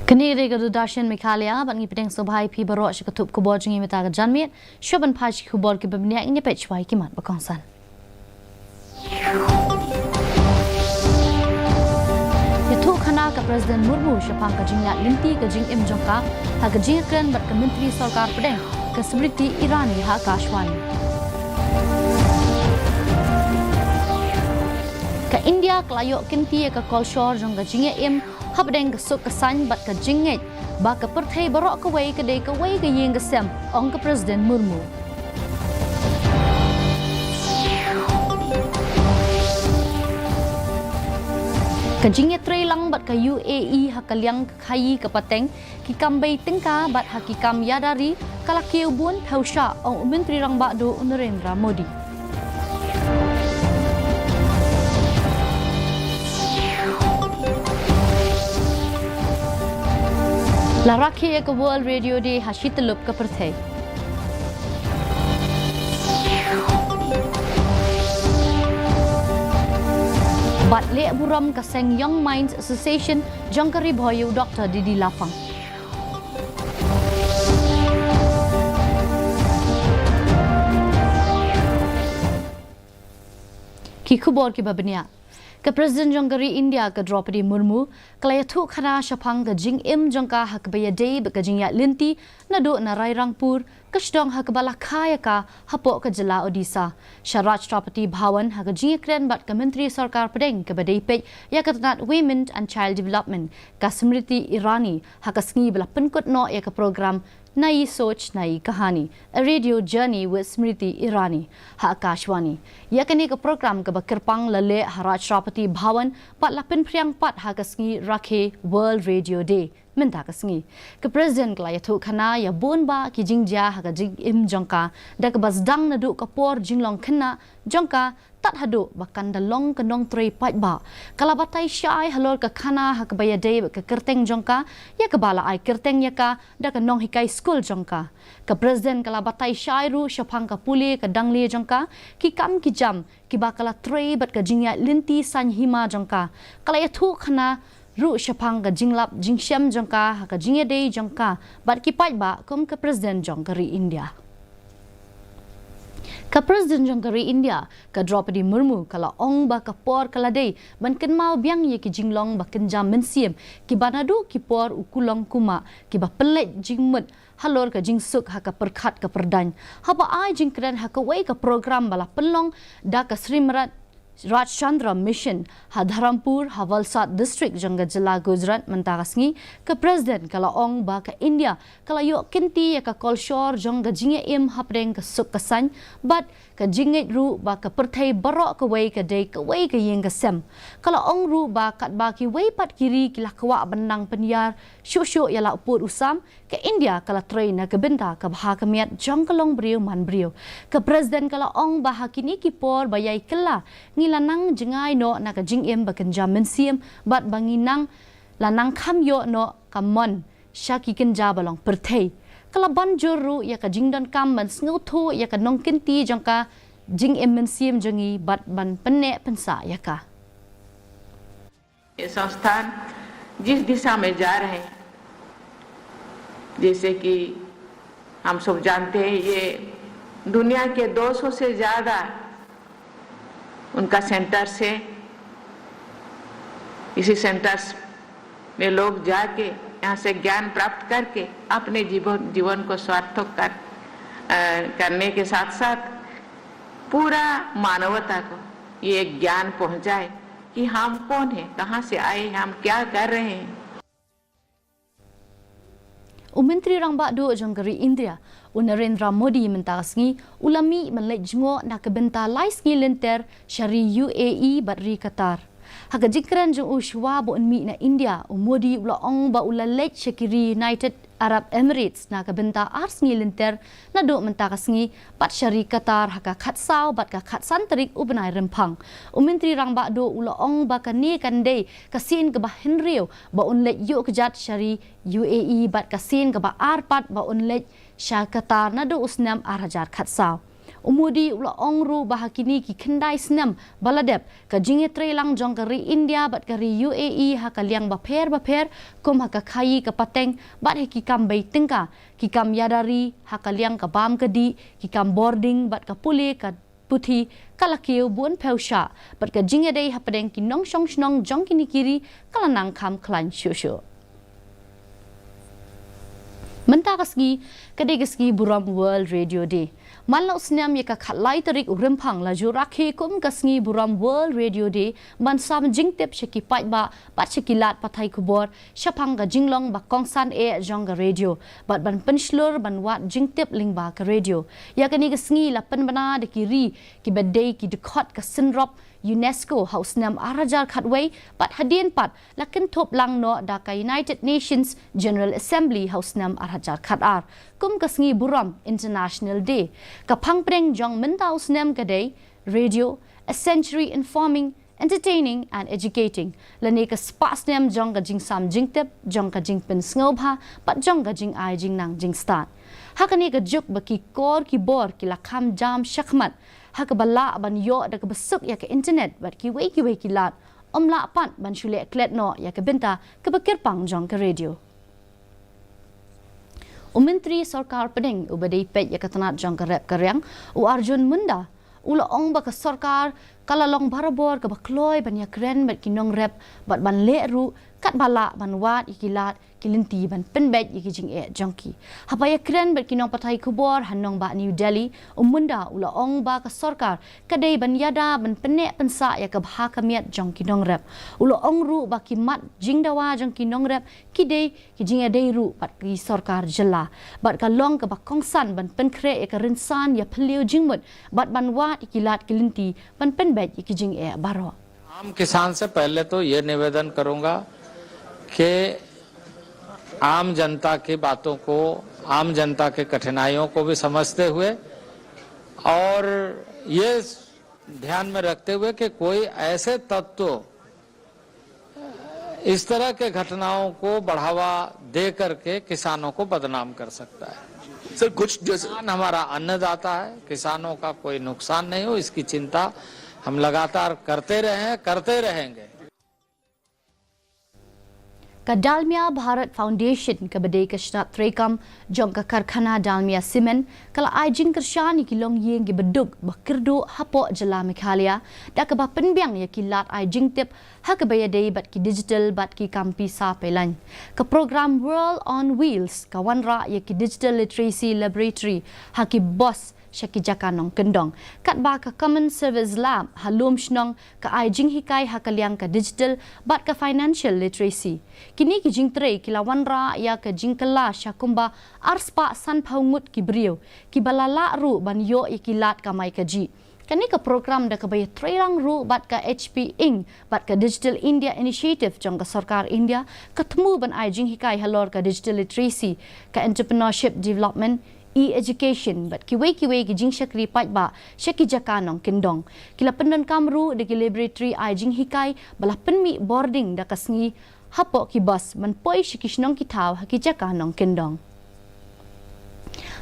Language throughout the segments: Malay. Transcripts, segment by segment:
Kini regadu darshan Meghalaya bangi pedeng sobhai pi barok shikatup kubor jingi meta ka janmiet shoban phaj kubor ki babniak ini pechwai ki mat bakongsan. Yatu khana ka President Murmu shapang ka jingla linti ka jing im jongka ha ka jing kren bat ka menteri sarkar pedeng ka Smriti Irani ha Kashwani. Ka India kelayok kinti ka kolshor jong ka jing im habdeng kesuk kesan bat ke jingit ba ke perthai barok ke wei ke yeng ke sem ong ke Presiden Murmu. Ke jingit trei lang bat ke UAE hakaliang khayi ke pateng ki kambai tingka bat hakikam yadari kalakiu bun thausha ong menteri rang bakdo Narendra Modi. Laraki ke World Radio Day hashitelup ke perthai. Bat lek buram ke Seng Young Minds Association jangkari boyu Dr. Didi Lafang. Ki khubor ki babniya. Ke Presiden Jangkari India ke Draupadi Murmu kelayatu khana shapang ke jing im jangka hak bayadei ke jingya linti nadu narai rangpur kesdong hak balakaya ka hapok ke jela Odisha Sharaj Rapati Bhawan hak jing kren bat ke Menteri Sarkar Pedeng ke badai pej ya ke Tenat Women and Child Development ka Smriti Irani hak sngi bela penkut no ya ke program Nai Soch Nai Kahani, a radio journey with Smriti Irani, ha Kashwani. Yakani ke program ke bakirpang lale Haraj Rapati Bhawan pat lapin priang pat ha kasngi rakhe World Radio Day. Minta kasngi. Ke Presiden kelayatu khana ya bonba ki jingja ha ka jing im jongka da ke basdang nadu kapor jinglong khana jongka tat hadu bakan dalong kenong trei pat ba. Kala batai syai halor ke khana ha ke bayadei ke kerteng jongka ya ke bala ai kerteng ya ka da ke nong hikai school jongka. Ke Presiden kala batai syai ru syapang ka puli ke dangli jongka ki kam ki jam ki bakala trei bat ke jingya linti san hima jongka. Kala yatu khana ru syapang ka jinglap jingsyam jongka ha ka jingya dei jongka bat ki pat ba kum ke Presiden Jangkari India. Ka Presiden Jangkari India ka Draupadi Murmu kala ong ba ka por kala dei ban ken mau biang ye ki jinglong ba ken jam mensiem ki banadu ki por ukulong kuma ki ba pelet jingmut halor ka jingsuk ha ka perkhat ka perdan ha ba ai jingkran ha ka wei ka program bala penlong da ka Srimarat Raj Chandra Mission ha Dharampur ha Valsad District jangga jela Gujarat mentakasngi ke Presiden kala ong ba ka India kala yok kinti ya ka kolshor jangga jinge im hapdeng ka suk kasan bat ka jinge ru ba ka perthai barok ka wei ka dei ka wei ka yeng ka sem kala ong ru ba kat ba ki wei pat kiri ki lakwa benang penyar syuk ya la upur usam ke India kala train na ka benta ka bha ka miat jangkalong brio man brio ke Presiden kala ong ba hakini ki por bayai kala lanang jengai no na ka jingim bakan jamin siem bat banginang lanang kham yo no kamon shaki kenja balong perthei kala banjur ru ya ka jingdan kam man sngutu ya ka nong kinti jangka jingim men siem jangi bat ban penne pensa ya ka ये संस्थान जिस दिशा में जा रहे हैं जैसे कि हम सब जानते हैं ये दुनिया के 200 से ज्यादा उनका सेंटर से इसी सेंटर्स में लोग जाके यहाँ से ज्ञान प्राप्त करके अपने जीवन को सार्थक करने के साथ साथ पूरा मानवता को ये ज्ञान पहुंचाए कि हम कौन हैं, कहाँ से आए, हम क्या कर रहे हैं. Menteri Rang Bakdo Jangkari India Narendra Modi mentakasngi ulami melek jengo nak kebenta lais ngi lenter syari UAE batri Qatar. Haka jikran jeng ushwa bo enmi na India Modi ula ong ba ula lek syakiri United Arab Emirates nak kebenta ars ngi lenter na do mentakasngi bat syari Qatar haka khatsau bat ka khatsan terik ubenai rempang. Menteri Rang Bakdo ula ong ba kani kandei kasin ke bah Henrio ba unlek yu kejat syari UAE bat kasin ke bah arpat ba unlek Syah Qatar nadu usnam arajar khatsau. Umudi ula ongru bahakini ki kendai senam baladep ka jinge trelang jong kari India bat kari UAE hakaliang baper kum haka khayi ka pateng bat ki kam bai tingka ki kam yadari hakaliang ka bam kadi ki kam boarding bat ka puli ka puthi kalakiu bun peusha bat ka jinge dei hapadeng ki nong shong snong jong kini kiri kalanang kam klan shushu Mentakasgi kadegski buram World Radio Day. Malau senam ya khatlai tarik urimpang la jurakhi kum kasngi buram World Radio Day man sam jingtep sheki paitba pat shekilat pathai kubor shapang ga jinglong ba kongsan e jonga radio bat ban penslur ban wat jingtep lingba ka radio ya kani kasngi la penbana de kiri ki bedai ki dekhot ka sinrop UNESCO House Nam Arajar Khatway pat hadien pat lakin top lang no da ka United Nations General Assembly House Nam Arajar Khatar kum kasngi buram International Day kapang preng jong mentau snam kadai radio a century informing entertaining and educating lane ka spas nem jong ka jing sam jing tep jong ka jing pen sngoba pat jong ka jing ai jing nang jing start hakani ka juk baki kor ki bor ki lakham jam shakmat hak bala ban yo da ka besuk ya ka internet bat ki wei ki lat omla pat ban shule klet no ya ka benta ka bakir pang jong ka radio Menteri Sarkar Pedeng ubadai pet ya katanat jong ka rep karyang u Arjun Munda ula ong ba ka sarkar kalalong barabor ka bakloi ban ya kren bat kinong rep bat ban le ru kat bala ban wat ikilat kilinti ban penbet iki jing e jongki hapaya kren bat kinong patai kubor hanong ba New Delhi Munda ula ong ba ka sarkar kadai ban yada ban penek pensa ya ka bahakamiat jongki nong rep ula ong ru ba ki mat jing dawa jongki nong rep kidai ki jing e dei ru bat ki sarkar jela bat ka long ka bakongsan ban penkre ya ka rinsan ya phliu jingmut bat ban wat ikilat kilinti ban penbet iki jing e baro आम किसान से पहले तो ये निवेदन करूंगा कि आम जनता की बातों को आम जनता के कठिनाइयों को भी समझते हुए और ये ध्यान में रखते हुए कि कोई ऐसे तत्व इस तरह के घटनाओं को बढ़ावा दे करके किसानों को बदनाम कर सकता है सर कुछ किसान हमारा अन्नदाता है किसानों का कोई नुकसान नहीं हो इसकी चिंता हम लगातार करते रहे हैं करते रहेंगे ka Dalmia Bharat Foundation ka badai ka stat trekam jong ka karkhana Dalmia Cement kala ajing kershani ki long yeng ki bedug bakirdo hapo jala Meghalaya da ka ba penbiang ya ki lat ajing tip ha ka bayadai bat ki digital bat ki kampi sa pelan ka program World on Wheels ka wanra ya ki digital literacy laboratory ha ki boss Shaki Jakanong Kendong kat ba ka common service lab halum shnong ka ajing hikai hakaliang ka digital bat ka financial literacy kini ki jing tre ki lawan ra ya ka jing kala shakumba arspa san paungut ki brio ki balala ru ban yo ikilat ka mai ka ji kani ka program da ka bay trerang ru bat ka HP Inc bat ka Digital India Initiative jong ka sarkar India katmu ban ajing hikai halor ka digital literacy ka entrepreneurship development e-education but kiwe ki jing shakri pat ba shaki jakanong kendong kila pendan kamru de ki laboratory ai jing hikai bala penmi boarding da kasngi hapo ki bus man poi shikishnong ki thaw haki jakanong kendong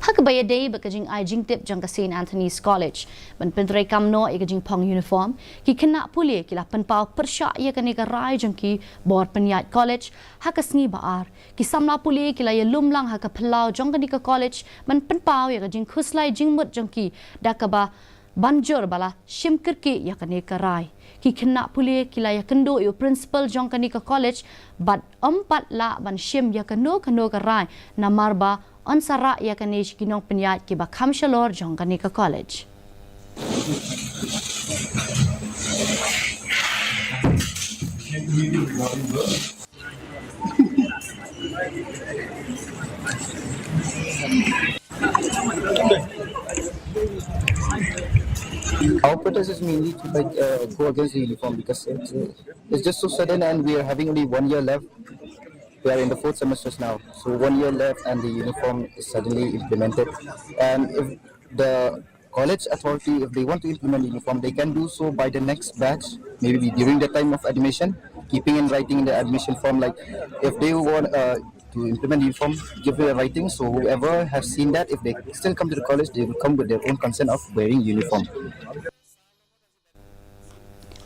hak bayadei bakajing ai jing tip jang ka St Anthony's College ban pentrai kamno ikajing pong uniform ki kena puli kila penpau persya ya kani ka rai jang ki bor penyat college hak kasngi baar ki samla puli kila ya lumlang hak phelau jang kani ka college ban penpau ya kajing khuslai jingmut jang ki dakaba banjur bala shimkirki ya kani ka rai ki kena puli kila ya kendo yo principal jang kani ka college bat empat la ban shim ya kano ka rai namarba Ansara ya kanish kinong penyat ki bakham shalor jong kani ka college. Our protest is mainly to go against the uniform because it's just so sudden and we are having only 1 year left. We are in the 4th semesters now, so 1 year left and the uniform is suddenly implemented. And if the college authority, if they want to implement uniform, they can do so by the next batch, maybe during the time of admission, keeping in writing in the admission form, like if they want to implement uniform, give their writing. So whoever have seen that, if they still come to the college, they will come with their own consent of wearing uniform.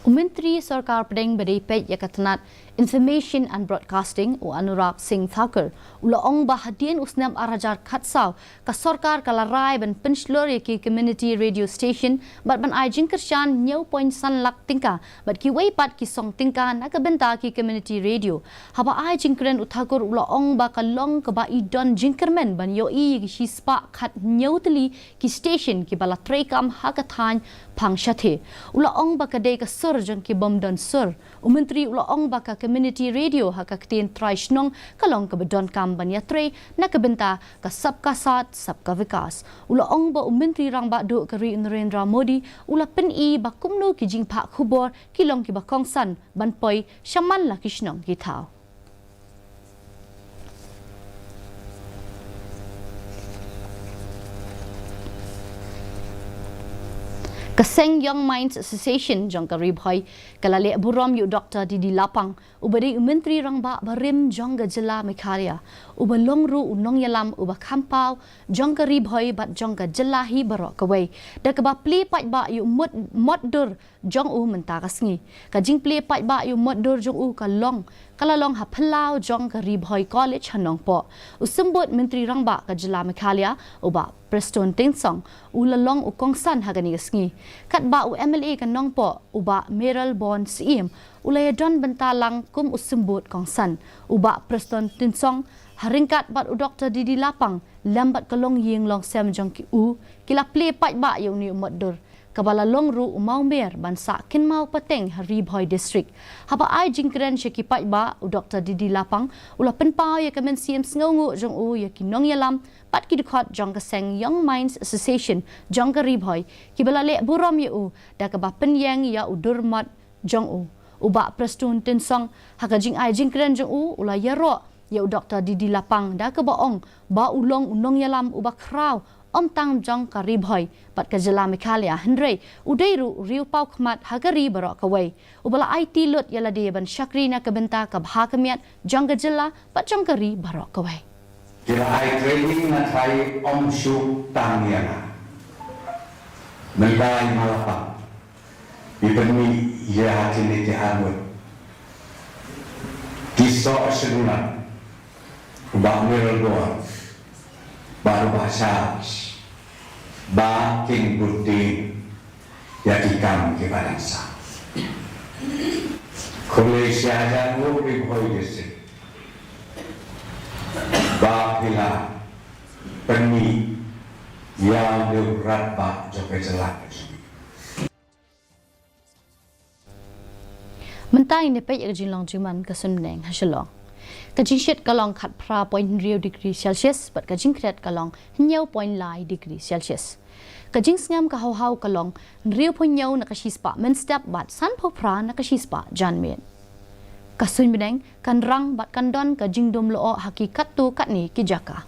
Menteri Sarkar Pedeng Beripet Yakatanat Information and Broadcasting u Anurag Singh Thakur ulaong bahadian usnam arajar khatsau ka sarkar kalarai ban penslur ki community radio station bat ban ai jingkershan nyau point san lak tingka bat ki wei pat ki song tingka na ka benta ki community radio haba ai jingkren uthakur ulaong ba kalong ka ba idon jingkermen ban yo I ki spa khat nyau teli ki station ki bala trekam hakathan pangshathe ulaong ba ka de ka sur jang ki bom don sur menteri ulaong ba ka community radio hakaktin traishnong kalong ka bedon kam banyatre na kabenta ka sabka sat sabka vikas ulaong ba menteri rang ba do kari Narendra Modi ula pen I ba kumno ki jing pha khubor kilong ki ba kongsan ban poi shaman la kishnong ki thao Kaseng Young Minds Association jong karib hoy kalale buram yu Dr. Didi Lapang ubari menteri rangba barim jong gajela Meghalaya ubalong ru unong yalam uba kampau jong karib hoy bat jong gajela hi barok kawai dak ba pli pat ba yu moddur jong u mentagasngi ka jing pli pat ba yu moddur jong u kalong kalalong haplau jong karib hoy college hanong po usumbut menteri rangba gajela Meghalaya uba Preston Tinsong ulalong ukongsan hagani gasngi kat ba u MLA kanong po uba Meral Bon Siem ulaya don bentalang kum usumbut kongsan uba Preston Tinsong haringkat bat u Dr. Didi Lapang lambat kalong ying long sem jong ki u kila play pat ba yung ni umoddur kabala long ru umau mer bansa kin mau pateng hari boy district haba ai jingkren sheki pat ba u Dr. Didi Lapang ula penpau ya kamen siem sngongu jong u ya kinong yalam pat ki dikhat jong Kaseng Young Minds Association jong ka riboy ki bala le buram ya u da ka ba penyang ya u durmat jong u uba Preston Tinsong haka jing ai jingkren jong u ula ya ro ya u Dr. Didi Lapang da ka baong ba ulong unong yalam uba kraw om tang jong ka riboy pat ka jela Meghalaya hendrei udairu riu pau khmat hagari barok kawai ubala IT lot yala de ban shakri na ka benta ka bhakamiat jong ka jela pat jong ka ri barok kawai Kira ai training na thai om shu tamiana. Melai malapa. Ibni ya hati ni tihanut. Kiso asyuna. Ba meral doa. Baru bahasa. Ba king putih. Ya dikam ke badansa. Kolej aja nguri boy desi. Bapila peni yang berat bak jokai jelak. mentai ne pe jin long juman ka sun neng ha shalong ka jing shet ka long khat pra point real degree celsius but ka jing kret ka long nyau point lai degree celsius ka jing ngam ka hau ka long real point nyau na ka shispa men step bat san pho pra na ka shispa jan men kasun bideng kan rang bat kan don ka jingdom lo hakikat tu kat ni ki jaka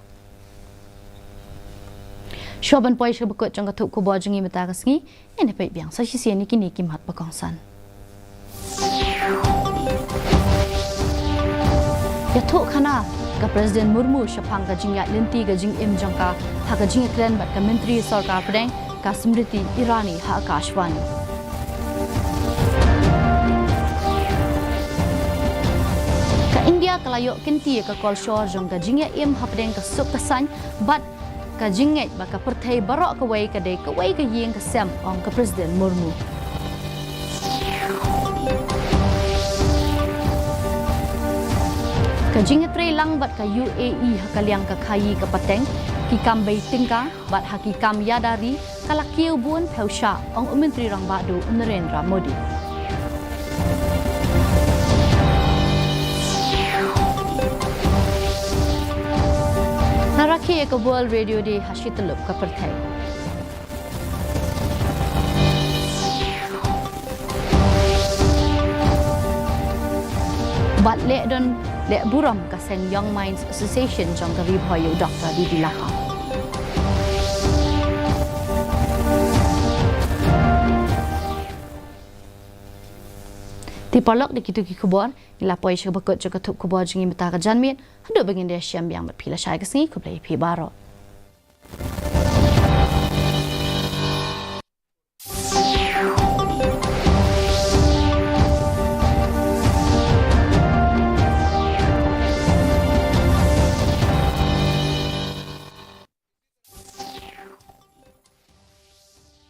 shoban poi shobakot jang ka thu ko bojingi mata kasngi ene pe biang sa shi ni kini ki mat pakongsan ya thu khana ka president murmu shapang ka jingya linti ka jing im jangka ha ka jing kren bat ka menteri sarkar pedeng ka smriti irani ha akashwani India kalayok kinti ka kolshor jong ka jingya im hapdeng ka suk kasan bat ka jinget ba ka perthai barok ka wei ka de ka wei ka yeng ka sem ong ka president murmu ka jinget tre lang bat ka UAE hakaliang ka khayi ka pateng ki kambai tingka bat hakikam yadari kalakiu bun phausha ong menteri rang ba do Narendra Modi Naraki ka World Radio Day hashitalup ka perthai. Bat le don le buram Kaseng Young Minds Association jong ka ribhoy Dr. Didi Lapang. Ti parlok di kitu ki kubon ila poi shaka bakot jaka thup kubon jingi mata ka janmin hadu bagin dia syam yang mat phila shai ka singi kublai phi baro